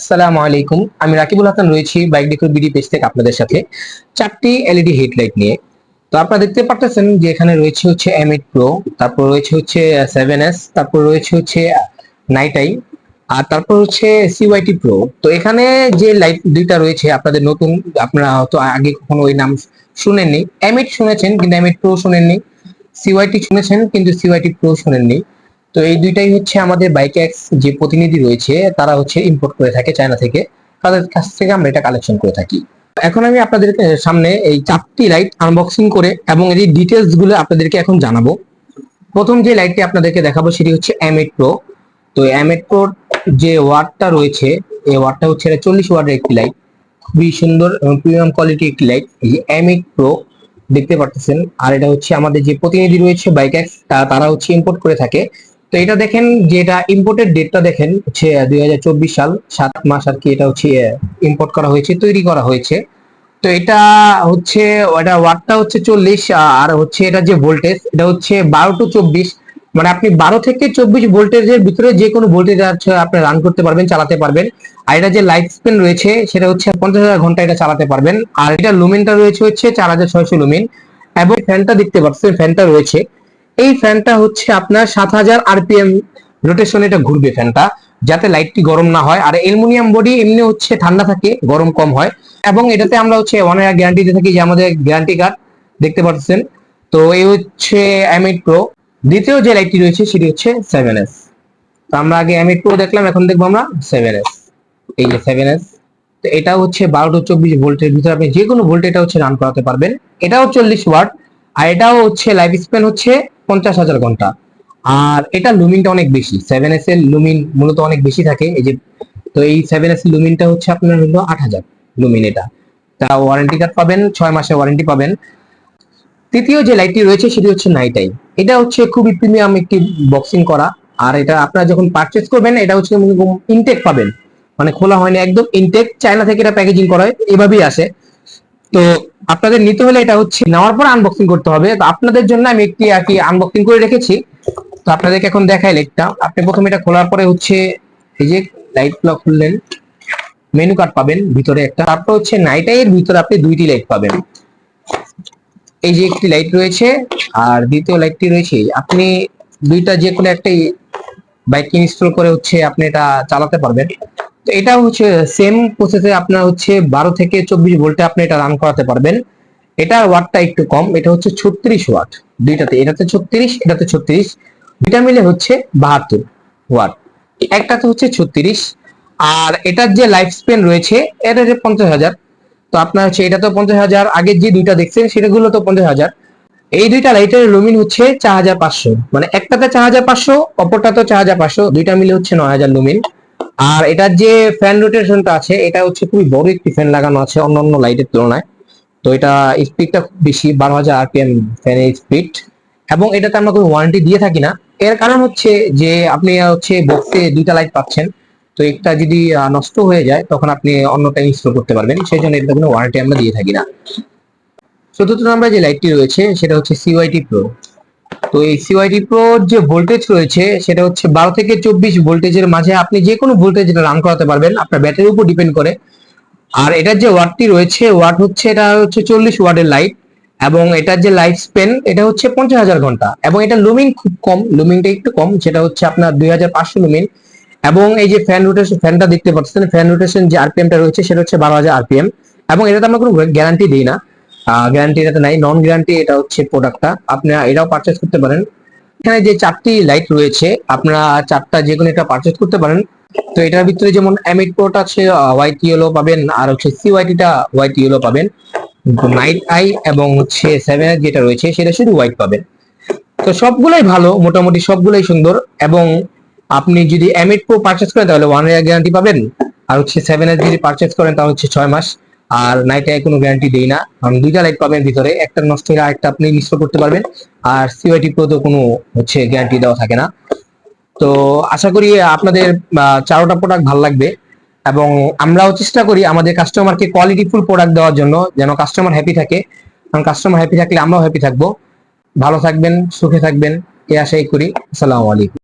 আসসালামু আলাইকুম, আমি রাকিবুল হাসান রয়েছি বাইক ডেকোর বিডি পেজ থেকে আপনাদের সাথে চারটি এলইডি হেডলাইট নিয়ে। তো আপনারা দেখতে পাচ্ছেন যে এখানে রয়েছে হচ্ছে M8 প্রো, তারপর রয়েছে হচ্ছে 7S, তারপর রয়েছে হচ্ছে নাইট আই, আর তারপর হচ্ছে সিওয়াইটি প্রো। তো এখানে যে লাইট দুইটা রয়েছে আপনাদের নতুন, আপনারা হয়তো আগে কখনো ওই নাম শুনেননি। M8 শুনেছেন কিন্তু M8 প্রো শুনেননি, সিওয়াইটি শুনেছেন কিন্তু সিওয়াইটি প্রো শুনেননি। তো এই দুইটাই হচ্ছে আমাদের বাইকেক্স যে প্রতিনিধি রয়েছে তারা হচ্ছে ইম্পোর্ট করে থাকে চায়না থেকে, তাদের কাছ থেকে আমরা এটা কালেকশন করে থাকি। এখন আমি আপনাদেরকে সামনে এই চারটি লাইট আনবক্সিং করে এবং এর ডিটেলস গুলো আপনাদেরকে এখন জানাবো। প্রথম যে লাইটটি আপনাদেরকে দেখাবো সেটি হচ্ছে M8 প্রো। তো M8 প্রোর যে ওয়াটটা রয়েছে, এই ওয়াটটা হচ্ছে 40 ওয়াটের একটি লাইট, খুবই সুন্দর এবং প্রিমিয়াম কোয়ালিটি একটি লাইট, এই যে M8 প্রো দেখতে পারতেছেন। আর এটা হচ্ছে আমাদের যে প্রতিনিধি রয়েছে বাইকেক্স, তারা হচ্ছে ইম্পোর্ট করে থাকে। তো এটা দেখেন যে এটা ইম্পোর্টের ডেটটা দেখেন হচ্ছে 2024 সাল, 7 মাস আর কি এটা হচ্ছে ইম্পোর্ট করা হয়েছে, তৈরি করা হয়েছে। তো এটা হচ্ছে, এটা ওয়াটটা হচ্ছে 40, আর হচ্ছে এটা যে ভোল্টেজ এটা হচ্ছে 12 to 24, মানে আপনি 12 থেকে 24 ভোল্টেজের ভিতরে যে কোনো ভোল্টেজ আছে আপনি রান করতে পারবেন, চালাতে পারবেন। আর এটা যে লাইফ স্প্যান রয়েছে সেটা হচ্ছে 50,000 ঘন্টা এটা চালাতে পারবেন। আর এটা লুমেনটা রয়েছে হচ্ছে 4600 লুমেন। এবং ফ্যানটা দেখতে পাচ্ছেন, ফ্যানটা রয়েছে, এই ফ্যানটা হচ্ছে আপনার 7000 আরপিএম রোটেশন এটা ঘুরবে ফ্যানটা, যাতে লাইটটি গরম না হয়। আর অ্যালুমিনিয়াম বডি এমনি হচ্ছে ঠান্ডা থাকে, গরম কম হয়। এবং এটাতে আমরা হচ্ছে 1 ইয়ার গ্যারান্টি দিয়ে থাকি, যে আমাদের গ্যারান্টি কার্ড দেখতে পাচ্ছেন। তো এই হচ্ছে M8 প্রো। দ্বিতীয় যে লাইটটি রয়েছে সেটি হচ্ছে 7S। তো আমরা আগে M8 প্রো দেখলাম, এখন দেখবো আমরা 7S। এই যে 7S, তো এটা হচ্ছে 12 to 24 ভোল্টের ভিতরে আপনি যে কোনো ভোল্ট এটা হচ্ছে রান করাতে পারবেন। এটাও 40 ওয়াট, আর এটাও হচ্ছে লাইফ স্প্যান হচ্ছে 50,000 ঘন্টা। আর এটা লুমিনটা অনেক বেশি, 7S এর লুমিন মূলত অনেক বেশি থাকে এই যে। তো এই 7S লুমিনটা হচ্ছে আপনার হলো 8000 লুমিন। এটা তা ওয়ারেন্টি কার্ড পাবেন, 6 মাসের ওয়ারেন্টি পাবেন। তৃতীয় যে লাইটটি রয়েছে সেটি হচ্ছে নাইট আই। এটা হচ্ছে খুবই প্রিমিয়াম একটি বক্সিং করা। আর এটা আপনারা যখন পারচেজ করবেন এটা হচ্ছে ইনটেক পাবেন, মানে খোলা হয়নি, একদম ইনটেক। চায়না থেকে এটা প্যাকেজিং করা হয়, এভাবেই আসে। তো আপনাদের নিতে হলে এটা হচ্ছে নেওয়ার পর আনবক্সিং করতে হবে। তো আপনাদের জন্য আমি একটি আর কি আনবক্সিং করে রেখেছি। তো আপনাদেরকে এখন দেখাই লাইটটা। আপনি প্রথমে এটা খোলার পরে হচ্ছে এই যে লাইট গুলো খুললেন, মেনু কার্ড পাবেন ভিতরে একটা, তারপর হচ্ছে নাইট আই এর ভিতরে আপনি দুইটি লাইট পাবেন। এই যে একটি লাইট রয়েছে আর দ্বিতীয় লাইটটি রয়েছে। আপনি দুইটা যে কোনো একটাই বাইকে ইনস্টল করে হচ্ছে আপনি এটা চালাতে পারবেন। তো এটা হচ্ছে সেম প্রসেসে আপনার হচ্ছে 12 থেকে 24 ভোল্টে আপনি এটা রান করাতে পারবেন। এটার ওয়াটটা একটু কম, এটা হচ্ছে 36 ওয়াট দুইটাতে, এটাতে 36, এটাতে 36, দুইটা মিলে হচ্ছে 72 ওয়াট, একটাতে হচ্ছে 36। আর এটার যে লাইফ স্প্যান রয়েছে এটা হচ্ছে 50,000। তো আপনার হচ্ছে এটা তো 50,000, আগের যে দুইটা দেখছেন সেটাগুলো তো 50,000। এই দুইটা লাইটের লুমিন হচ্ছে 4500, মানে একটাতে 4500, অপরটাতে 4500, দুইটা মিলে হচ্ছে 9000 লুমিন। আর এটার যে ফ্যান রোটেশনটা আছে এটা হচ্ছে খুবই বড় একটি ফ্যান লাগানো আছে অন্যান্য লাইটের তুলনায়। তো এটা স্পিডটা খুব বেশি, 12,000 আরপিএম ফ্যানের স্পিড। এবং এটাতে আমরা কোনো ওয়ারেন্টি দিয়ে থাকি না, এর কারণ হচ্ছে যে আপনি হচ্ছে বক্সে দুইটা লাইট পাচ্ছেন। তো একটা যদি নষ্ট হয়ে যায় তখন আপনি অন্যটা ইনস্টল করতে পারবেন, সেই জন্য এটা কোনো ওয়ারেন্টি আমরা দিয়ে থাকি না। চতুর্থ নাম্বার যে লাইটটি রয়েছে সেটা হচ্ছে সিওয়াইটি প্রো। তো এই সিওয়াইটি প্রো যে ভোল্টেজ রয়েছে সেটা হচ্ছে 12 থেকে 24 ভোল্টেজের মাঝে আপনি যে কোনো ভোল্টেজ এটা রান করাতে পারবেন, আপনার ব্যাটারির উপর ডিপেন্ড করে। আর এটার যে ওয়াটটি রয়েছে, ওয়াট হচ্ছে এটা হচ্ছে 40 ওয়াটের লাইট। এবং এটার যে লাইফ স্পেন এটা হচ্ছে 50,000 ঘন্টা। এবং এটা লুমিন খুব কম, লুমিনটা একটু কম, সেটা হচ্ছে আপনার 2500 লুমিন। এবং এই যে ফ্যান রোটেশন, ফ্যানটা দেখতে পাচ্ছেন, ফ্যান রোটেশন যে আরপিএমটা রয়েছে সেটা হচ্ছে 12,000 আরপিএম। এবং এটাতে আমরা কোনো গ্যারান্টি দিই না, গ্যারান্টি এটাতে নাই, নন গ্যারান্টি এটা হচ্ছে প্রোডাক্টটা, আপনারা এটাও পারচেজ করতে পারেন। এখানে যে চারটি লাইট রয়েছে আপনারা চারটা যে কোনো একটা পারচেজ করতে পারেন। তো এটার ভিতরে যেমন M8 প্রোটা আছে হোয়াইট ইয়েলো পাবেন, আর হচ্ছে সিওয়াইটিটা হোয়াইট ইয়েলো পাবেন। নাইট আই এবং হচ্ছে 7 যেটা রয়েছে সেটা শুধু হোয়াইট পাবেন। তো সবগুলোই ভালো, মোটামুটি সবগুলোই সুন্দর। এবং আপনি যদি M8 প্রো পারচেজ করেন তাহলে 1 ইয়ার গ্যারান্টি পাবেন। আর হচ্ছে 7 যদি পারচেজ করেন তাহলে হচ্ছে 6 মাস। আর নাইট আই কোনো গ্যারান্টি দেই না, কারণ দুইটা লাইট পাবেন ভিতরে, একটা নষ্ট হলে আরেকটা আপনি ইনস্টল করতে পারবেন। আর সিওয়াইটি প্রো তো কোনো হচ্ছে গ্যারান্টি দেওয়া থাকে না। তো আশা করি আপনাদের চারোটা প্রোডাক্ট ভালো লাগবে। এবং আমরাও চেষ্টা করি আমাদের কাস্টমারকে কোয়ালিটিফুল প্রোডাক্ট দেওয়ার জন্য, যেন কাস্টমার হ্যাপি থাকে। কারণ কাস্টমার হ্যাপি থাকলে আমরাও হ্যাপি থাকবো। ভালো থাকবেন, সুখে থাকবেন, এই আশাই করি। আসসালামু আলাইকুম।